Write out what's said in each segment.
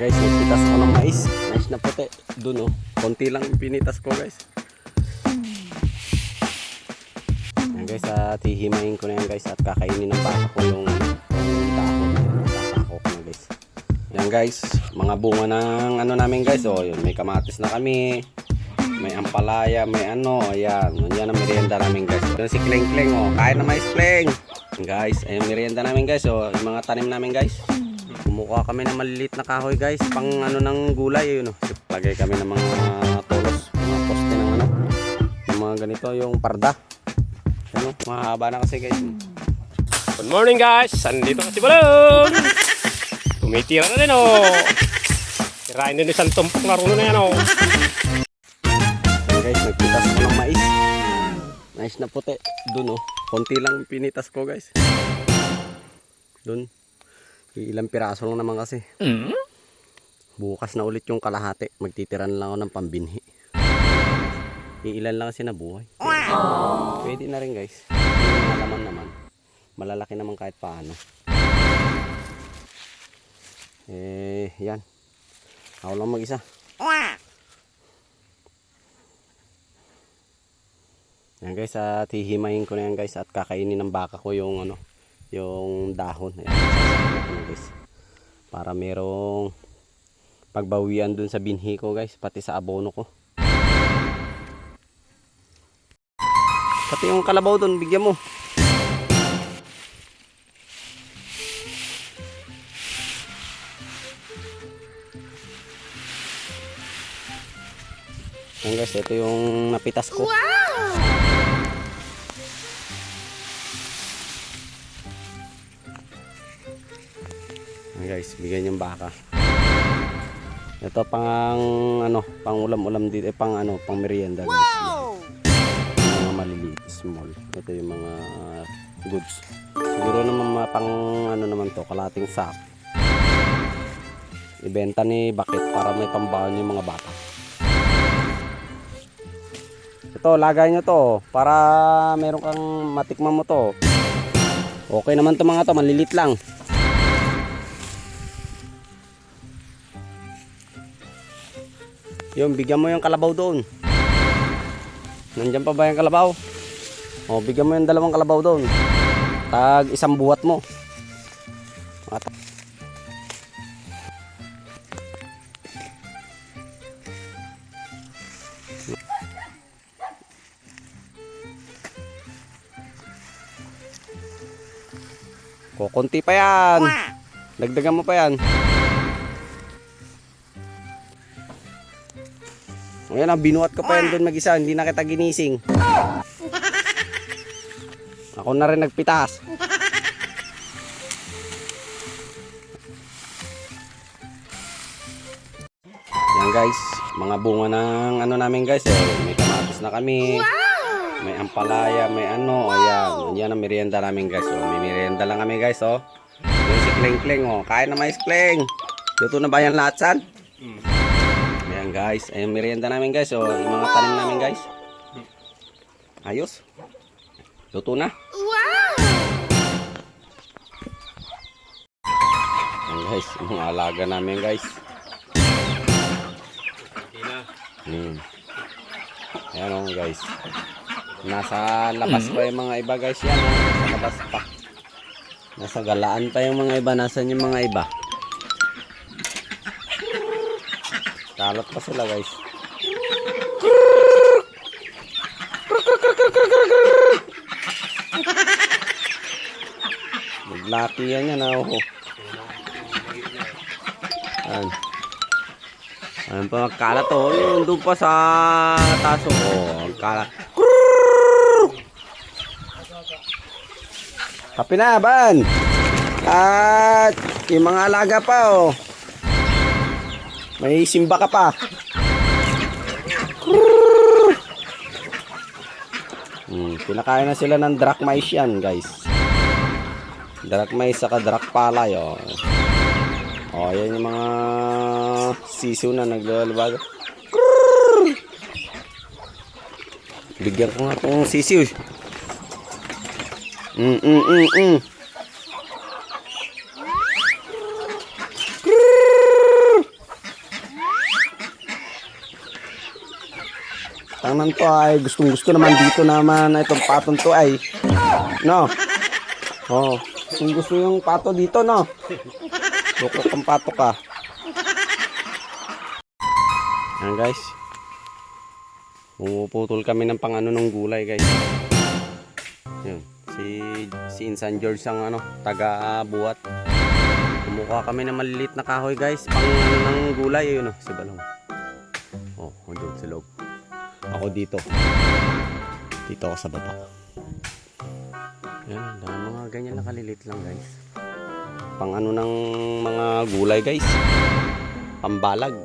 Guys, nagpitas ko ng mais. Mais na puti. Doon oh. Konti lang yung pinitas ko guys. Yan guys, at hihimayin ko na yan guys. At kakainin ng baka ko yung dahon. Sasako ko na guys. Yan guys, mga bunga ng ano namin guys. Oh, yun, may kamatis na kami. May ampalaya, may ano. Ayan, yan ang merienda namin guys. Yan si Kleng Kleng oh. Kain na mais Kleng. Guys, ayun merienda namin guys. Oh, yung mga tanim namin guys. Kumukuha kami ng maliliit na kahoy guys, pang ano ng gulay yun. Lagay kami ng mga tolos, mga poste ng ano, ng mga ganito yung parda. Ano, mahaba na kasi guys. Good morning guys, andito na si Balon. Tumitira na rin oh. Tirain din isang tumpok na runo na yan oh. Ayan guys, nagpitas ko ng mais. Mais na puti, dun oh. Konti lang pinitas ko guys. Dun. Ilang piraso lang naman kasi. Bukas na ulit yung kalahati. Magtitiran lang ako ng pambinhi. Ilan lang kasi nabuhay. Pwede na rin guys. Malaman naman. Malalaki naman kahit paano. Yan. Ako lang mag-isa. Yan guys, at hihimayin ko na yan guys. At kakainin ng baka ko yung ano, yung dahon. Ayan, guys, para merong pagbawian dun sa binhi ko guys, pati sa abono ko. Pati yung kalabaw dun, bigyan mo. Ayan guys, ito yung napitas ko. Guys, bigyan yung baka. Ito pang ano, pang ulam-ulam dito, pang ano, pang merienda guys. Yung mga maliliit, small. Ito yung mga goods. Siguro naman mga pang ano naman to, kalating sak. Ibenta ni Bakit para may pambaon yung mga bata. Ito, lagay nyo to para meron kang matikman mo to. Okay naman to mga to, malilit lang. Yung, bigyan mo yung kalabaw doon. Nandiyan pa ba yung kalabaw? O, bigyan mo yung dalawang kalabaw doon. Tag isang buhat mo. Kukunti pa yan. Dagdagan mo pa yan. Ayan, binuhat ko pa yan doon mag-isa. Hindi na kita ginising. Ako na rin nagpitas. Yan guys, mga bunga ng ano namin guys. May kamatis na kami. May ampalaya, may ano. Ayan, yan ang merienda namin guys. May merienda lang kami guys. Yung si Kleng Kleng. Kain na mais Kleng. Luto na ba yan lahat san? Ayan guys, ayun merienda namin guys. Yung mga tanim namin guys. Ayos. Luto na. Ayan guys, mga alaga namin guys. Ayan guys. Nasa labas pa yung mga iba guys yan. Nasa labas pa. Nasa galaan pa yung mga iba. Nasaan yung mga iba? Kalot pa sila guys. Naglaki yan yan oh. Ayan pa magkalat oh. Yung doon pa sa taso oh. Magkalat. Kapi na ban. At yung mga alaga pa oh. May simba ka pa. Pinakain na sila ng drak mais yan guys. Drak mais saka drak palay oh. Oh, yan yung mga sisiw na naglalabag. Bigyan ko nga itong sisiw. Tangan to ay gustong gusto naman dito naman itong paton to ay. No? Oh, kung gusto yung pato dito, no? Luklok ang pato ka. Ayan guys. Pumuputol kami ng pang-ano ng gulay guys. Yun. Si Insan George ang ano, taga-buhat. Kumukuha kami ng maliliit na kahoy guys. Pang ano ng gulay. Yun si Balong. Oh, doon sa loob. Ako dito. Dito ako sa baba. Yan, mga ganyan na kalilit lang guys. Pang ano ng mga gulay guys. Pambalag.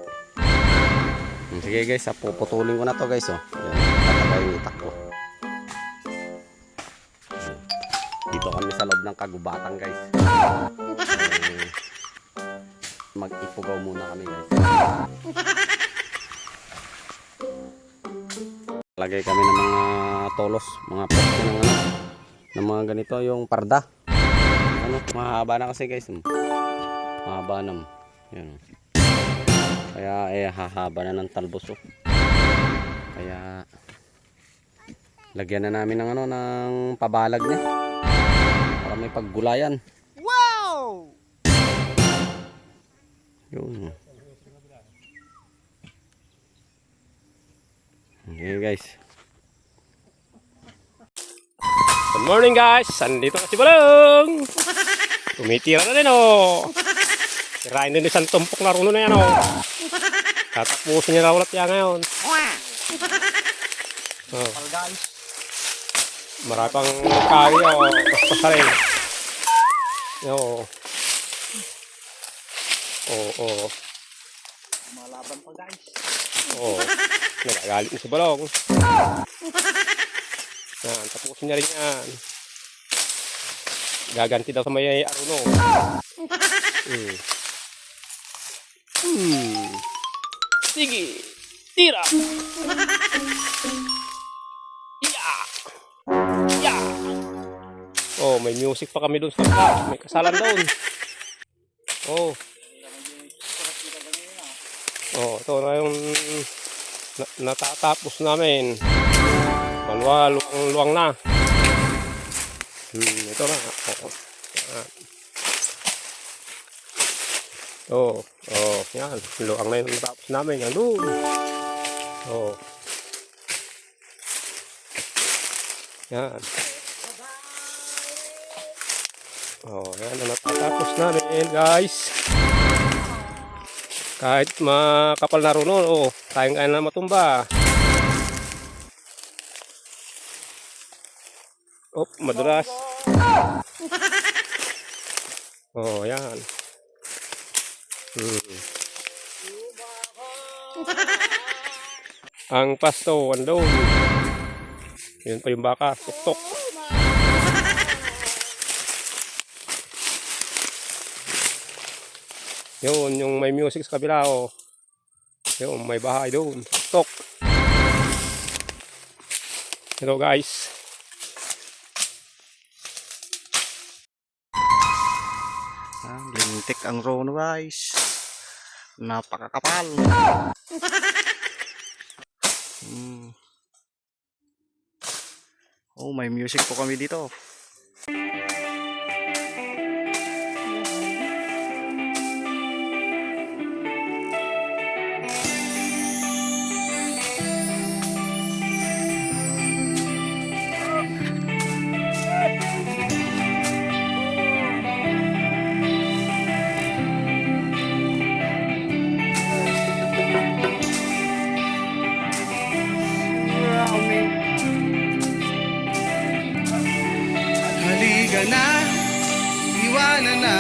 Sige guys, puputulin ko na to guys. Oh. Yan, tatagay yung itak ko. Dito kami sa loob ng kagubatan guys. Mag-ipugaw muna kami guys. Lagay kami ng mga tolos, mga poste ng ano, ng mga ganito, yung parda. Ano, mahaba na kasi guys. Mahaba na. Yan. Kaya hahaba na ng talbos. Oh. Kaya lagyan na namin ng ano, ng pabalag niya. Para may paggulayan. Wow! Yun. Okay guys. Good morning guys. Andito na si Balong. Tumitira na din oh. Tirahin din isang tumpok na runo na yan oh. Tatapusin niya ulit yan ngayon. Oh. Marami pang kaya oh. Paspas rin. Oh. Oh. Malaban pa guys. Oh. Nagagalit na si Balong. Yan, tapusin niya rin yan. Gaganti daw sa may aruno. Sige, tira. Ya. Oh, may music pa kami doon sa baba. May kasalan doon. Oh. Oh, ito na yung natatapos namin. Luwang na. Ito na. Yan. Luwang na yung natapos namin. Yan doon. Yan. Yan ang natatapos namin, guys. Kahit makapal na runo, kayang-kaya na matumba. Oh, madulas. Yan. Ang pasto, andun. Yun pa yung baka, tuktok. Yun, yung may music sa kabila, oh. Yun, may bahay doon. Tuktok. Hello guys. Lintik ang rono guys. Napakakapal. Oh, may music po kami dito. Halika na, iwanan na.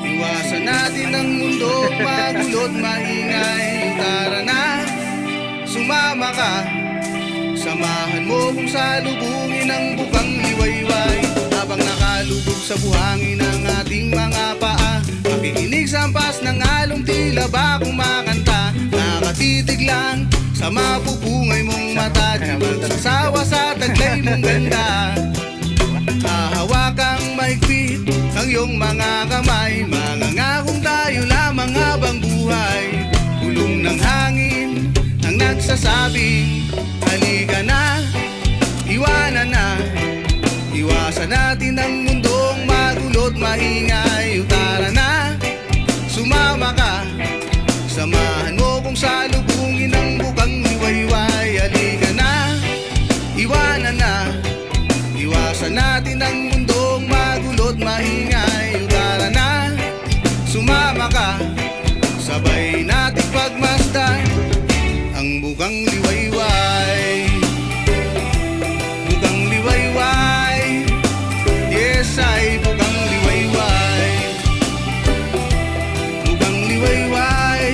Iwasan natin ang mundo, magulot, maingay. Tara na, sumama ka. Samahan mo kung salubungin ang bukang liwayway. Habang nakalubog sa buhangin ang ating mga paa, makikinig sa ampas ng along tila ba kumakanta. Nakatitig lang sa mapupungay mong mata, di magsasawa sa taglay mong ganda. Hahawakang mahigpit ang iyong mga kamay, mangangakong tayo lamang habang buhay. Bulong ng hangin ang nagsasabing halika na, iwanan na. Iwasan natin ang mundong magulo't maingay. Tara na, sumama ka, samahan mo kung salubungin ang bukang liwayway. Halika na, iwanan na. Iwasan natin ang mundong magulo't maingay. Tara na, sumama ka, sabay nating pagmasdan ang bukang liwayway. Bukang liwayway, yes ay bukang liwayway. Bukang liwayway,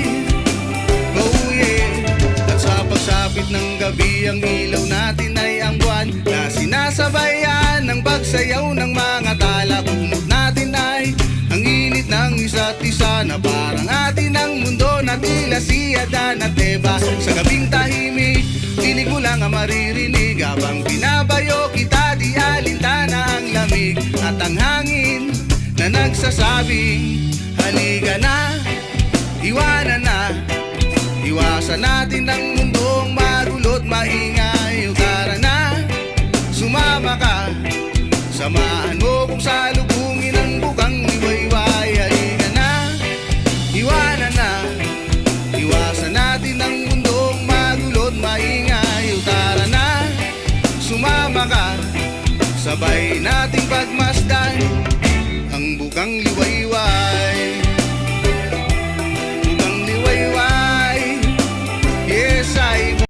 oh yeah. At sa pagsapit ng gabi, ang ilaw natin ay ang buwan na sinasabayan ng pagsayaw ng mga tala. Bunod natin ay ang init ng isa't isa, na parang atin ang mundo na tila si Adan at Eva. Sa gabing tahimik, tinig mo lang ang maririnig, habang binabayo kita, di alintana ang lamig at ang hangin na nagsasabing halika na, iwanan na. Iwasan natin ang mundong magulo't maingay. Tara na, sumama ka, samahan mo kung salubungin ang bukang liwayway. Halika na, iwanan na. Iwasan natin ang mundong magulo't maingay. Tara na, sumama ka, sabay nating pagmasdan